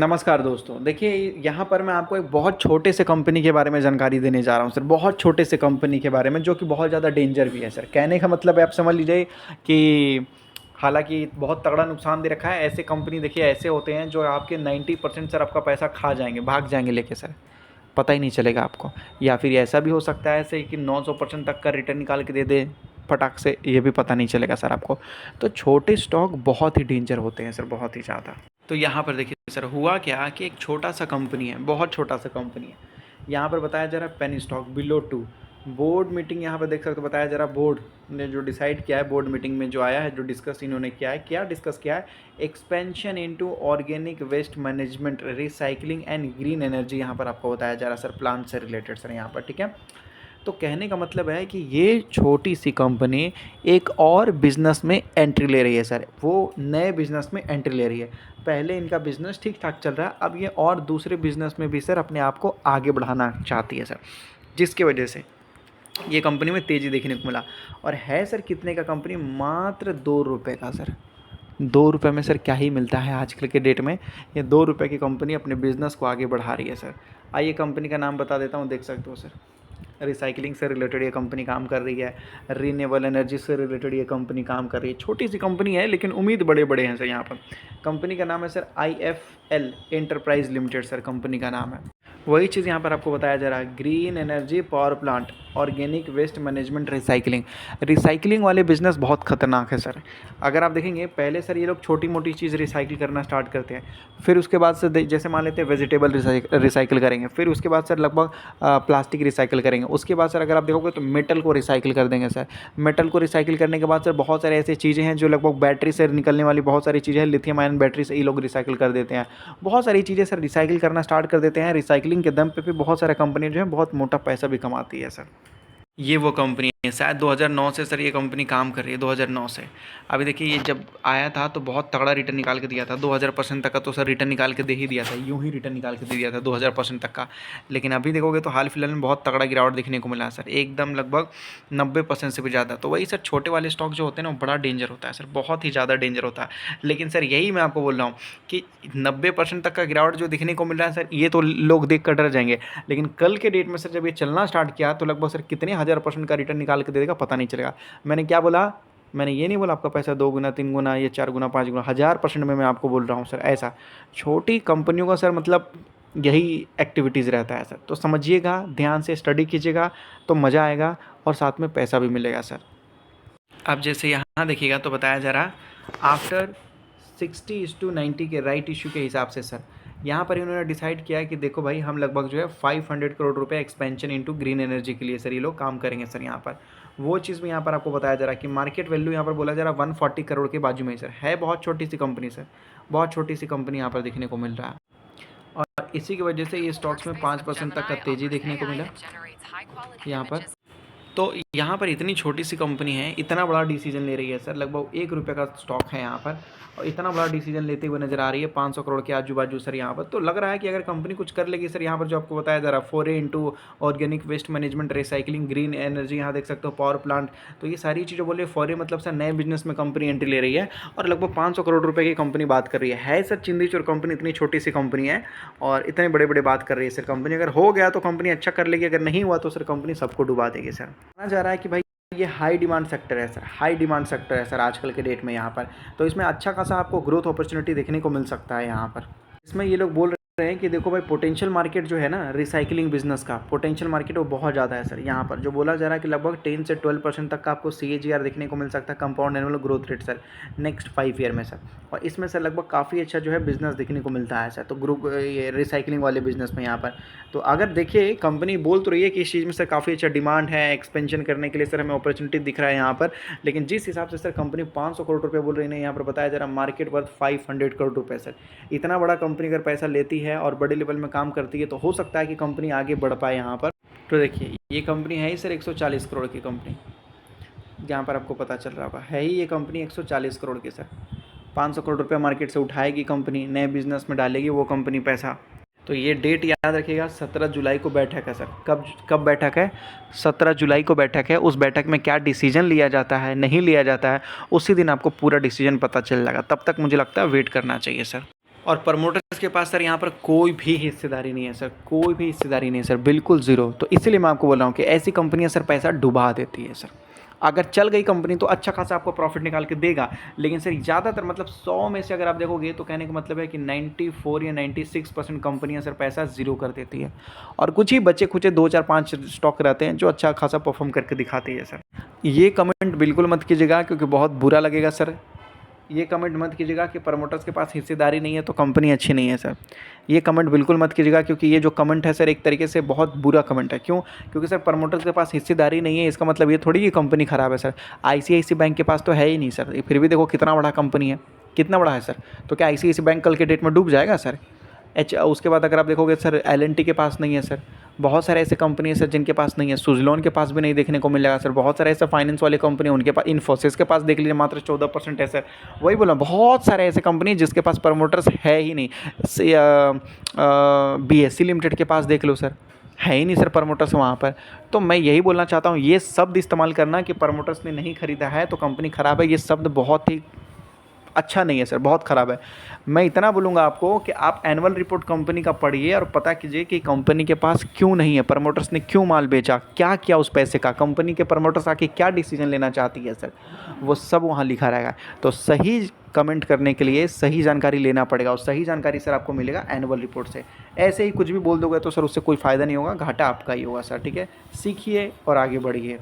नमस्कार दोस्तों। देखिए, यहाँ पर मैं आपको एक बहुत छोटे से कंपनी के बारे में जानकारी देने जा रहा हूँ सर। बहुत छोटे से कंपनी के बारे में, जो कि बहुत ज़्यादा डेंजर भी है सर। कहने का मतलब है, आप समझ लीजिए कि हालाँकि बहुत तगड़ा नुकसान दे रखा है। ऐसे कंपनी देखिए ऐसे होते हैं जो आपके 90% सर आपका पैसा खा जाएँगे, भाग जाएँगे लेके सर। पता ही नहीं चलेगा आपको। या फिर ऐसा भी हो सकता है ऐसे कि 900% तक का रिटर्न निकाल के दे दे फटाक से, ये भी पता नहीं चलेगा सर आपको। तो छोटे स्टॉक बहुत ही डेंजर होते हैं सर, बहुत ही ज़्यादा। तो यहाँ पर देखिए सर, हुआ क्या कि एक छोटा सा कंपनी है, बहुत छोटा सा कंपनी है। यहाँ पर बताया जा रहा है penny stock below 2। Board meeting यहाँ पर देख सकते हो, बताया जा रहा है बोर्ड ने जो डिसाइड किया है, बोर्ड मीटिंग में जो आया है, जो डिस्कस इन्होंने किया है, क्या डिस्कस किया है, expansion into organic waste management, recycling and green energy. यहाँ पर आपको बताया जा रहा है सर, प्लांट से रिलेटेड सर यहाँ पर, ठीक है। तो कहने का मतलब है कि ये छोटी सी कंपनी एक और बिज़नेस में एंट्री ले रही है सर। वो नए बिज़नेस में एंट्री ले रही है। पहले इनका बिज़नेस ठीक ठाक चल रहा है, अब ये और दूसरे बिज़नेस में भी सर अपने आप को आगे बढ़ाना चाहती है सर, जिसकी वजह से ये कंपनी में तेज़ी देखने को मिला। और है सर कितने का कंपनी? मात्र 2 रुपये का सर। 2 रुपये में सर क्या ही मिलता है आजकल के डेट में। ये 2 रुपये की कंपनी अपने बिज़नेस को आगे बढ़ा रही है सर। आइए कंपनी का नाम बता देता हूँ, देख सकते हो सर। रिसाइकलिंग से रिलेटेड ये कंपनी काम कर रही है, रीन्यूएबल एनर्जी से रिलेटेड ये कंपनी काम कर रही है। छोटी सी कंपनी है लेकिन उम्मीद बड़े बड़े हैं सर यहाँ पर। कंपनी का नाम है sir IFL enterprise limited sir, company का नाम है। वही चीज़ यहाँ पर आपको बताया जा रहा है, green energy power plant, organic waste management, recycling. Recycling वाले बिज़नेस बहुत खतरनाक है सर। अगर आप देखेंगे, पहले सर ये लोग छोटी मोटी चीज़ रिसाइकिल करना स्टार्ट करते हैं, फिर उसके बाद से जैसे मान लेते हैं वेजिटेबल रिसाइकिल करेंगे, फिर उसके बाद सर लगभग प्लास्टिक रिसाइकिल करेंगे, उसके बाद सर अगर आप देखोगे तो मेटल को रिसाइकिल कर देंगे सर। मेटल को रिसाइकिल करने के बाद सर बहुत सारे ऐसी चीज़ें हैं जो लगभग बैटरी से निकलने वाली बहुत सारी चीज़ें हैं, लिथियम आयन बैटरी से ये लोग रिसाइकिल कर देते हैं। बहुत सारी चीज़ें सर रिसाइकिल करना स्टार्ट कर देते हैं। रिसाइकिलिंग के दम पे भी बहुत सारे कंपनी जो है बहुत मोटा पैसा भी कमाती है सर। ये वो कंपनी है, शायद 2009 से सर ये कंपनी काम कर रही है, 2009 से। अभी देखिए, ये जब आया था तो बहुत तगड़ा रिटर्न निकाल के दिया था, 2000% तक का तो सर रिटर्न निकाल के दे ही दिया था, यूं ही रिटर्न निकाल के दे दिया था 2000% तक का। लेकिन अभी देखोगे तो हाल फिलहाल में बहुत तगड़ा गिरावट देखने को मिला है सर, एकदम लगभग 90% से भी ज़्यादा। तो वही सर, छोटे वाले स्टॉक जो होते हैं ना, वो बड़ा डेंजर होता है सर, बहुत ही ज़्यादा डेंजर होता है। लेकिन सर यही मैं आपको बोल रहा हूँ कि 90% तक का गिरावट जो दिखने को मिल रहा है सर, ये तो लोग देख कर डर जाएंगे। लेकिन कल के डेट में सर जब ये चलना स्टार्ट किया तो लगभग सर कितने 1000% का रिटर्न निकाल के दे देगा पता नहीं चलेगा। मैंने क्या बोला? मैंने ये नहीं बोला आपका पैसा 2 गुना 3 गुना या 4 गुना 5 गुना, 1000% में मैं आपको बोल रहा हूँ सर। ऐसा छोटी कंपनियों का सर मतलब यही एक्टिविटीज़ रहता है सर। तो समझिएगा, ध्यान से स्टडी कीजिएगा तो मज़ा आएगा और साथ में पैसा भी मिलेगा सर। अब जैसे यहाँ देखिएगा तो बताया जा रहा, आफ्टर 60:90 के राइट इशू के हिसाब से सर, यहाँ पर इन्होंने डिसाइड किया है कि देखो भाई, हम लगभग जो है 500 करोड़ रुपए एक्सपेंशन इनटू ग्रीन एनर्जी के लिए सर ये लोग काम करेंगे सर। यहाँ पर वो चीज़ भी यहाँ पर आपको बताया जा रहा है कि मार्केट वैल्यू यहाँ पर बोला जा रहा है 140 करोड़ के बाजू में ही सर है। बहुत छोटी सी कंपनी सर, बहुत छोटी सी कंपनी यहाँ पर देखने को मिल रहा है। और इसी की वजह से ये स्टॉक्स में 5% तक का तेज़ी देखने को मिला यहाँ पर। तो यहाँ पर इतनी छोटी सी कंपनी है, इतना बड़ा डिसीजन ले रही है सर, लगभग 1 रुपये का स्टॉक है यहाँ पर, और इतना बड़ा डिसीजन लेते हुए नज़र आ रही है 500 करोड़ के आजू बाजू सर यहाँ पर। तो लग रहा है कि अगर कंपनी कुछ कर लेगी सर, यहाँ पर जो आपको बताया जा रहा है, foray into organic waste management, recycling, green energy, यहाँ देख सकते हो पावर प्लांट। तो ये सारी चीज़ें बोले, फोरे मतलब सर नए बिजनेस में कंपनी एंट्री ले रही है और लगभग 500 करोड़ रुपये की कंपनी बात कर रही है सर। चिंदी चोर कंपनी, इतनी छोटी सी कंपनी है और इतने बड़े बड़े बात कर रही है सर कंपनी। अगर हो गया तो कंपनी अच्छा कर लेगी, अगर नहीं हुआ तो सर कंपनी सबको डुबा देगी सर। माना जा रहा है कि भाई ये हाई डिमांड सेक्टर है सर, हाई डिमांड सेक्टर है सर आजकल के डेट में यहाँ पर। तो इसमें अच्छा खासा आपको ग्रोथ अपॉर्चुनिटी देखने को मिल सकता है यहाँ पर। इसमें ये लोग बोल रहे हैं कि देखो भाई, पोटेंशियल मार्केट जो है ना रिसाइकलिंग बिजनेस का, पोटेंशियल मार्केट वो बहुत ज़्यादा है सर। यहाँ पर जो बोला जा रहा है कि लगभग 10 से 12% तक का आपको CAGR देखने को मिल सकता है, compound annual growth rate sir, next 5 year में सर। और इसमें सर लगभग काफ़ी अच्छा जो है बिजनेस देखने को मिलता है सर, तो ग्रुप ये रिसाइकलिंग वाले बिजनेस में यहाँ पर। तो अगर देखिए, कंपनी बोल तो रही है कि इस चीज़ में सर काफ़ी अच्छा डिमांड है, एक्सपेंशन करने के लिए सर हमें अपॉर्चुनिटी दिख रहा है यहाँ पर। लेकिन जिस हिसाब से सर कंपनी 500 करोड़ रुपये बोल रही है, यहाँ पर बताया जा रहा है मार्केट वर्थ 500 करोड़ रुपये सर। इतना बड़ा कंपनी अगर पैसा लेती है और बड़े लेवल में काम करती है तो हो सकता है कि कंपनी आगे बढ़ पाए यहाँ पर। तो देखिए, ये कंपनी है ही सर 140 करोड़ की कंपनी, जहाँ पर आपको पता चल रहा होगा, है ही ये कंपनी 140 करोड़ की सर। 500 करोड़ रुपये मार्केट से उठाएगी कंपनी, नए बिजनेस में डालेगी वो कंपनी पैसा। तो ये डेट याद रखिएगा, 17 जुलाई को बैठक है सर। कब कब बैठक है? 17 जुलाई को बैठक है। उस बैठक में क्या डिसीजन लिया जाता है, नहीं लिया जाता है, उसी दिन आपको पूरा डिसीजन पता चल जाएगा। तब तक मुझे लगता है वेट करना चाहिए सर। और प्रमोटर्स के पास सर यहाँ पर कोई भी हिस्सेदारी नहीं है सर, कोई भी हिस्सेदारी नहीं है सर, बिल्कुल ज़ीरो। तो इसीलिए मैं आपको बोल रहा हूँ कि ऐसी कंपनियाँ सर पैसा डुबा देती है सर। अगर चल गई कंपनी तो अच्छा खासा आपको प्रॉफिट निकाल के देगा, लेकिन सर ज़्यादातर मतलब 100 में से अगर आप देखोगे तो कहने का मतलब है कि 94 या 96% कंपनियां सर पैसा ज़ीरो कर देती है, और कुछ ही बचे खुचे 2 4 5 स्टॉक रहते हैं जो अच्छा खासा परफॉर्म करके दिखाती है सर। ये कमेंट बिल्कुल मत कीजिएगा क्योंकि बहुत बुरा लगेगा सर। ये कमेंट मत कीजिएगा कि प्रमोटर्स के पास हिस्सेदारी नहीं है तो कंपनी अच्छी नहीं है सर। ये कमेंट बिल्कुल मत कीजिएगा क्योंकि ये जो कमेंट है सर एक तरीके से बहुत बुरा कमेंट है। क्यों? क्योंकि सर प्रमोटर्स के पास हिस्सेदारी नहीं है इसका मतलब ये थोड़ी कि कंपनी ख़राब है सर। आईसीआईसी बैंक के पास तो है ही नहीं सर, फिर भी देखो कितना बड़ा कंपनी है, कितना बड़ा है सर। तो क्या आईसीआईसी बैंक कल के डेट में डूब जाएगा सर? उसके बाद अगर आप देखोगे सर एल&टी के पास नहीं है सर। बहुत सारे ऐसे कंपनी है सर जिनके पास नहीं है, सुज़लोन के पास भी नहीं देखने को मिलेगा सर। बहुत सारे ऐसे फाइनेंस वाले कंपनी उनके पास, इन्फोसिस के पास देख लीजिए मात्र 14% है सर। वही बोला, बहुत सारे ऐसे कंपनी जिसके पास प्रमोटर्स है ही नहीं। बीएससी लिमिटेड के पास देख लो सर, है ही नहीं सर प्रमोटर्स वहाँ पर। तो मैं यही बोलना चाहता हूँ, ये शब्द इस्तेमाल करना कि प्रमोटर्स ने नहीं खरीदा है तो कंपनी ख़राब है, ये शब्द बहुत ही अच्छा नहीं है सर, बहुत ख़राब है। मैं इतना बोलूँगा आपको कि आप एनुअल रिपोर्ट कंपनी का पढ़िए और पता कीजिए कि कंपनी के पास क्यों नहीं है, प्रमोटर्स ने क्यों माल बेचा, क्या किया उस पैसे का, कंपनी के प्रमोटर्स आके क्या डिसीजन लेना चाहती है सर, वो सब वहाँ लिखा रहेगा। तो सही कमेंट करने के लिए सही जानकारी लेना पड़ेगा, और सही जानकारी सर आपको मिलेगा एनुअल रिपोर्ट से। ऐसे ही कुछ भी बोल दोगे तो सर उससे कोई फ़ायदा नहीं होगा, घाटा आपका ही होगा सर। ठीक है, सीखिए और आगे बढ़िए।